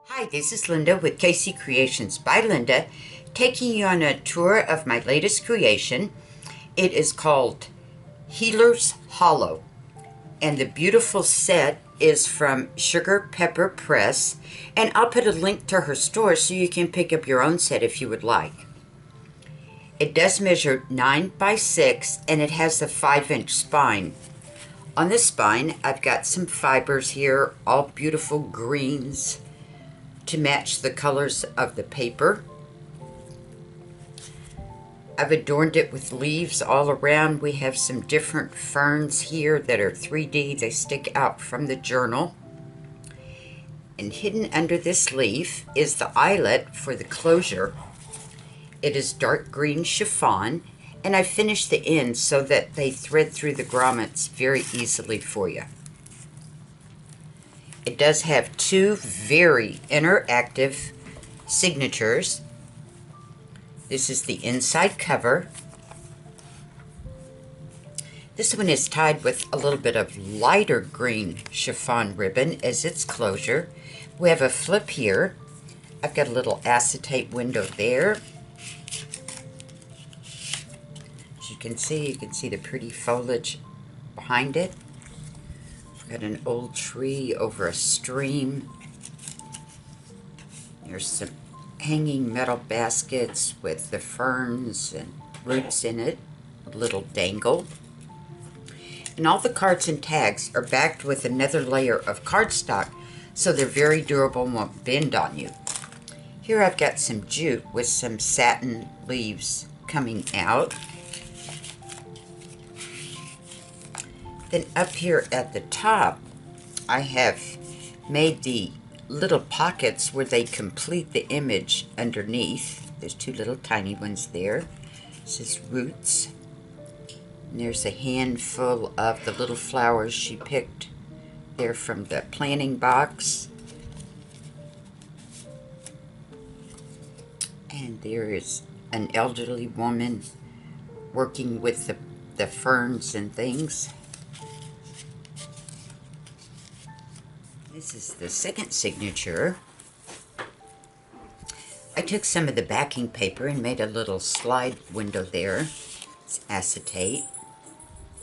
Hi, this is Linda with KC Creations by Linda, taking you on a tour of my latest creation. It is called Healer's Hollow, and the beautiful set is from Sugar Pepper Press, and I'll put a link to her store so you can pick up your own set if you would like. It does measure 9 by 6, and it has a 5-inch spine. On the spine, I've got some fibers here, all beautiful greens, to match the colors of the paper. I've adorned it with leaves all around. We have some different ferns here that are 3D. They stick out from the journal. And hidden under this leaf is the eyelet for the closure. It is dark green chiffon, and I finished the ends so that they thread through the grommets very easily for you. It does have two very interactive signatures. This is the inside cover. This one is tied with a little bit of lighter green chiffon ribbon as its closure. We have a flip here. I've got a little acetate window there. As you can see the pretty foliage behind it. Got an old tree over a stream. There's some hanging metal baskets with the ferns and roots in it. A little dangle. And all the cards and tags are backed with another layer of cardstock, so they're very durable and won't bend on you. Here I've got some jute with some satin leaves coming out. Then up here at the top, I have made the little pockets where they complete the image underneath. There's two little tiny ones there. This is roots. And there's a handful of the little flowers she picked there from the planting box. And there is an elderly woman working with the ferns and things. This is the second signature. I took some of the backing paper and made a little slide window there. It's acetate.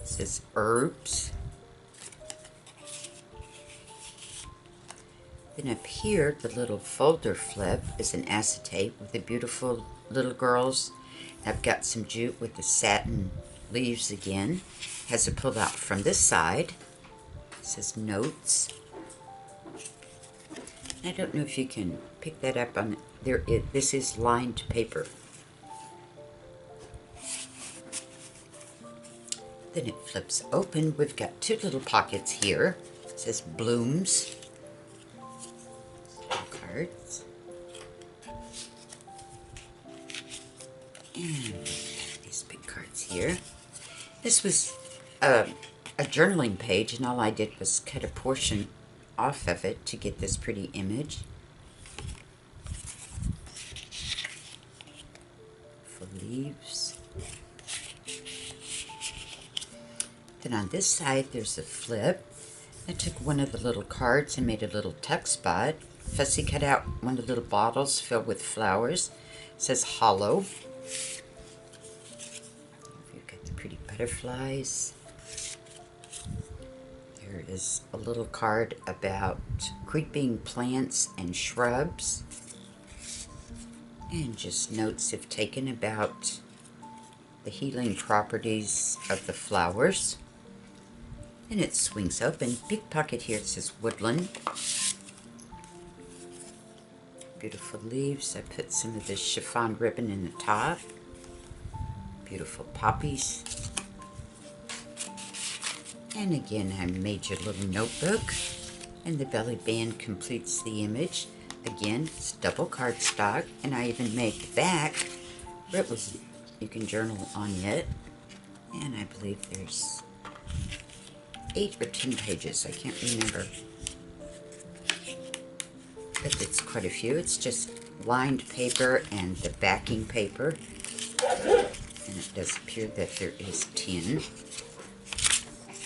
This is herbs. Then up here, the little folder flip is an acetate with the beautiful little girls. I've got some jute with the satin leaves again. Has a pull out from this side. It says notes. I don't know if you can pick that up on there. This is lined paper. Then it flips open. We've got two little pockets here. It says blooms. Cards. And these big cards here. This was a journaling page, and all I did was cut a portion off of it to get this pretty image. For leaves. Then on this side there's a flip. I took one of the little cards and made a little tuck spot. Fussy cut out one of the little bottles filled with flowers. It says hollow. You've got the pretty butterflies. There is a little card about creeping plants and shrubs. And just notes if taken about the healing properties of the flowers. And it swings open. Big pocket here, it says woodland. Beautiful leaves. I put some of this chiffon ribbon in the top. Beautiful poppies. And again, I made your little notebook, and the belly band completes the image. Again, it's double cardstock, and I even made the back where it was, you can journal on it. And I believe there's 8 or 10 pages, I can't remember. But it's quite a few. It's just lined paper and the backing paper. And it does appear that there is 10.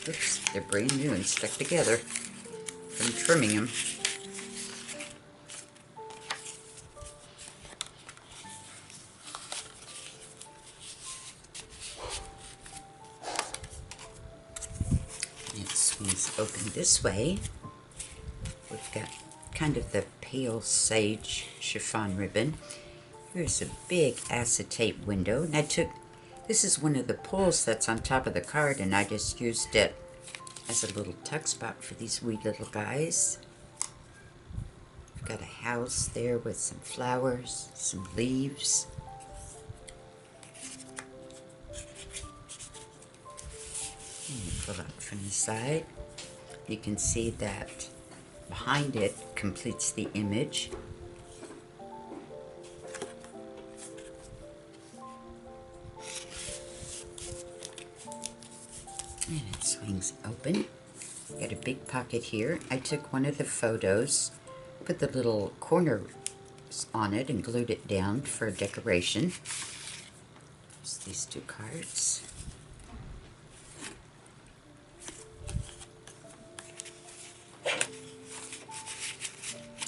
Oops, they're brand new and stuck together from trimming them. this way, we've got kind of the pale sage chiffon ribbon. Here's a big acetate window, and this is one of the pulls that's on top of the card, and I just used it as a little tuck spot for these wee little guys. We've got a house there with some flowers, some leaves. And you pull out from the side. You can see that behind it completes the image. And it swings open. Got a big pocket here. I took one of the photos, put the little corners on it and glued it down for decoration. There's these two cards.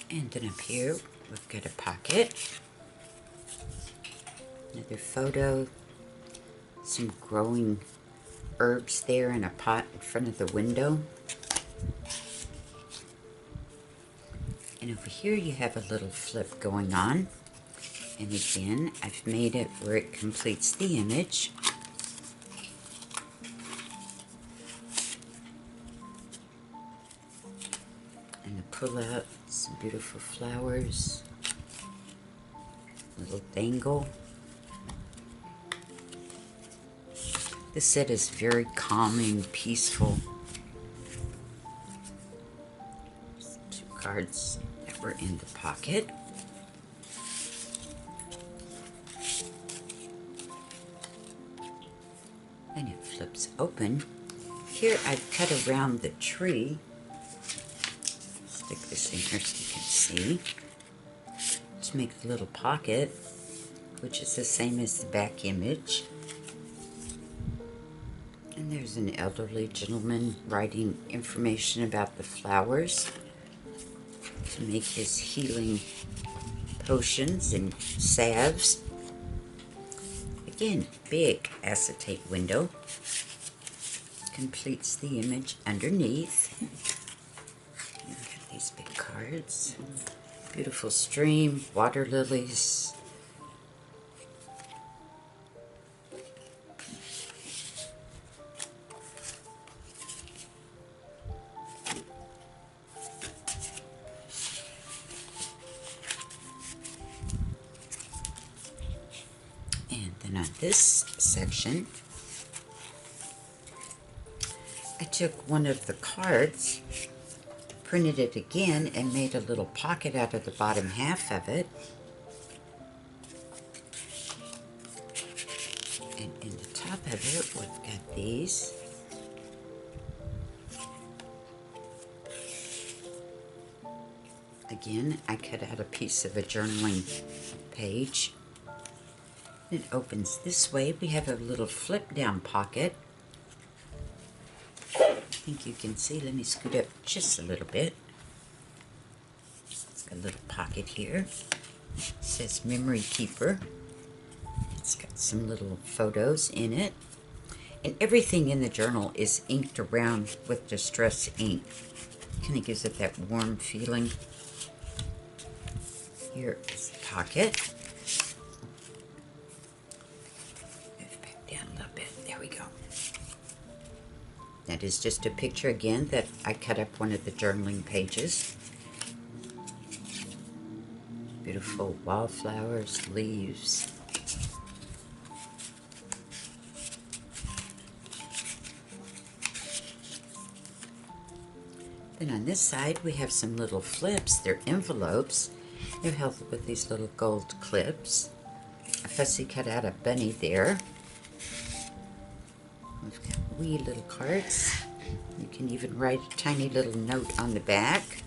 And then up here, we've got a pocket. Another photo. Some growing herbs there in a pot in front of the window. And over here you have a little flip going on. And again, I've made it where it completes the image. And to pull out some beautiful flowers. Little dangle. This set is very calming, peaceful. Two cards that were in the pocket. And it flips open. Here I've cut around the tree. Stick this in here so you can see. To make the little pocket, which is the same as the back image. And there's an elderly gentleman writing information about the flowers to make his healing potions and salves. Again, big acetate window. Completes the image underneath. Look at these big cards. Beautiful stream, water lilies. And on this section, I took one of the cards, printed it again, and made a little pocket out of the bottom half of it. And in the top of it, we've got these. Again, I cut out a piece of a journaling page. It opens this way. We have a little flip down pocket. I think you can see. Let me scoot up just a little bit. It's got a little pocket here. It says Memory Keeper. It's got some little photos in it. And everything in the journal is inked around with distress ink. Kind of gives it that warm feeling. Here is the pocket. That is just a picture again that I cut up one of the journaling pages. Beautiful wildflowers, leaves. Then on this side we have some little flips. They're envelopes. They're held with these little gold clips. I fussy cut out a bunny there. We've got wee little cards. You can even write a tiny little note on the back.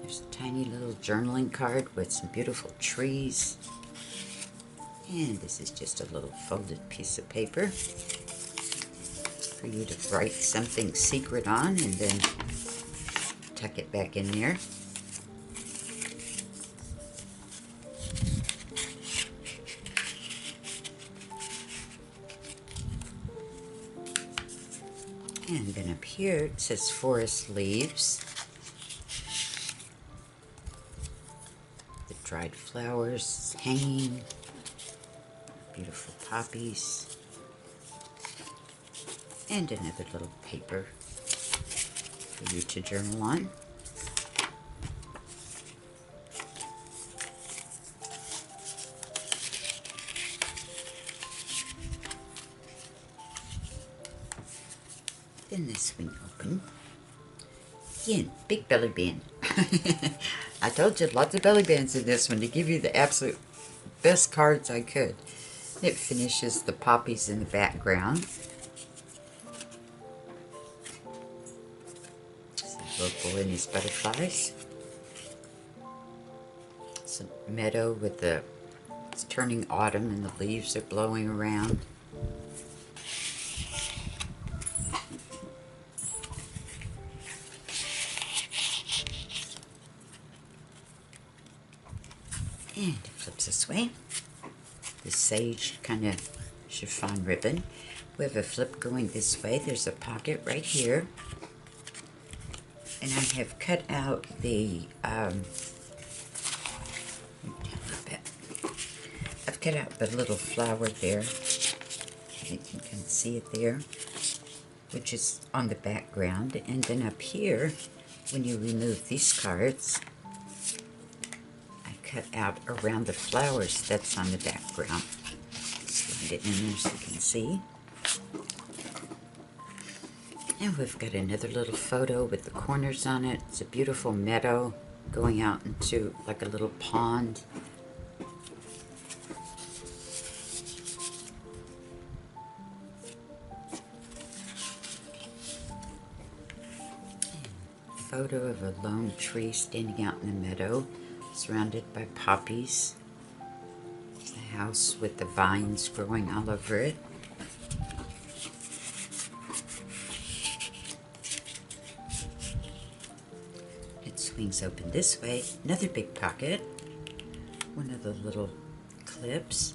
There's a tiny little journaling card with some beautiful trees. And this is just a little folded piece of paper for you to write something secret on and then tuck it back in there. And then up here it says forest leaves. The dried flowers hanging. Beautiful poppies. And another little paper for you to journal on. Then this swing open. Again, big belly band. I told you lots of belly bands in this one to give you the absolute best cards I could. It finishes the poppies in the background. Local and his butterflies. It's a meadow with it's turning autumn and the leaves are blowing around. And it flips this way. The sage kind of chiffon ribbon. We have a flip going this way. There's a pocket right here. And I have cut out I've cut out the little flower there. You can see it there, which is on the background. And then up here, when you remove these cards, I cut out around the flowers that's on the background. Slide it in there so you can see. And we've got another little photo with the corners on it. It's a beautiful meadow going out into like a little pond. Photo of a lone tree standing out in the meadow, surrounded by poppies. The house with the vines growing all over it. It swings open this way. Another big pocket. One of the little clips.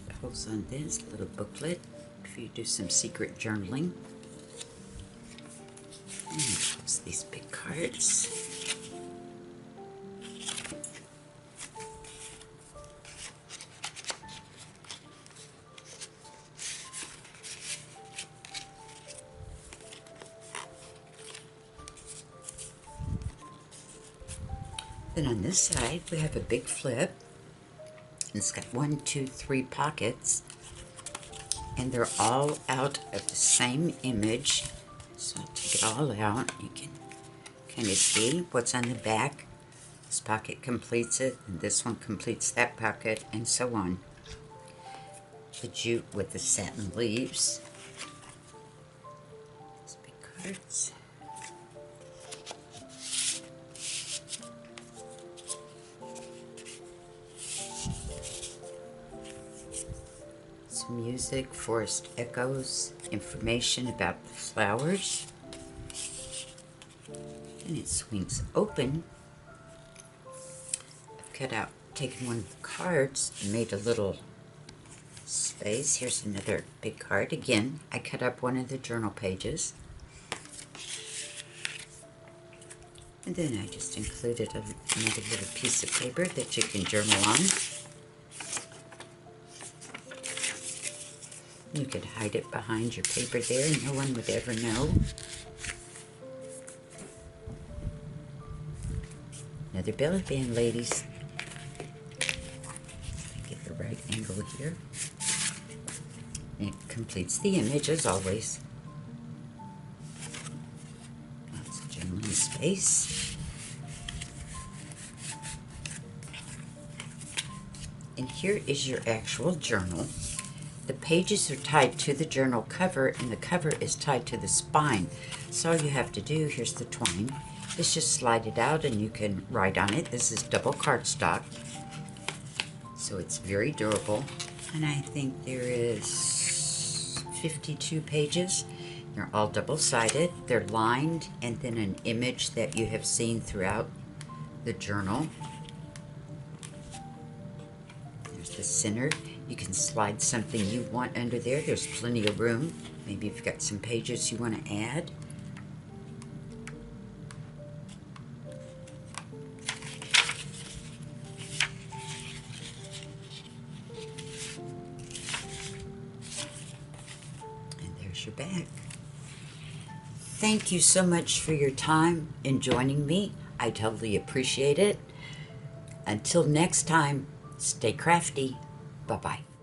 It holds on this little booklet for you to do some secret journaling. And it holds these big cards. Then on this side, we have a big flip. It's got 1, 2, 3 pockets. And they're all out of the same image. So I'll take it all out. You can kind of see what's on the back. This pocket completes it, and this one completes that pocket, and so on. The jute with the satin leaves. These big cards. Some music, forest echoes, information about the flowers. And it swings open. I've taken one of the cards and made a little space. Here's another big card. Again, I cut up one of the journal pages. And then I just included another little piece of paper that you can journal on. You could hide it behind your paper there and no one would ever know. Another belly band, ladies. Get the right angle here. It completes the image as always. Lots of journaling space. And here is your actual journal. The pages are tied to the journal cover, and the cover is tied to the spine. So all you have to do, here's the twine, is just slide it out and you can write on it. This is double cardstock, so it's very durable. And I think there is 52 pages. They're all double-sided. They're lined, and then an image that you have seen throughout the journal. There's the center. You can slide something you want under there. There's plenty of room. Maybe you've got some pages you want to add. Thank you so much for your time in joining me. I totally appreciate it. Until next time, stay crafty. Bye-bye.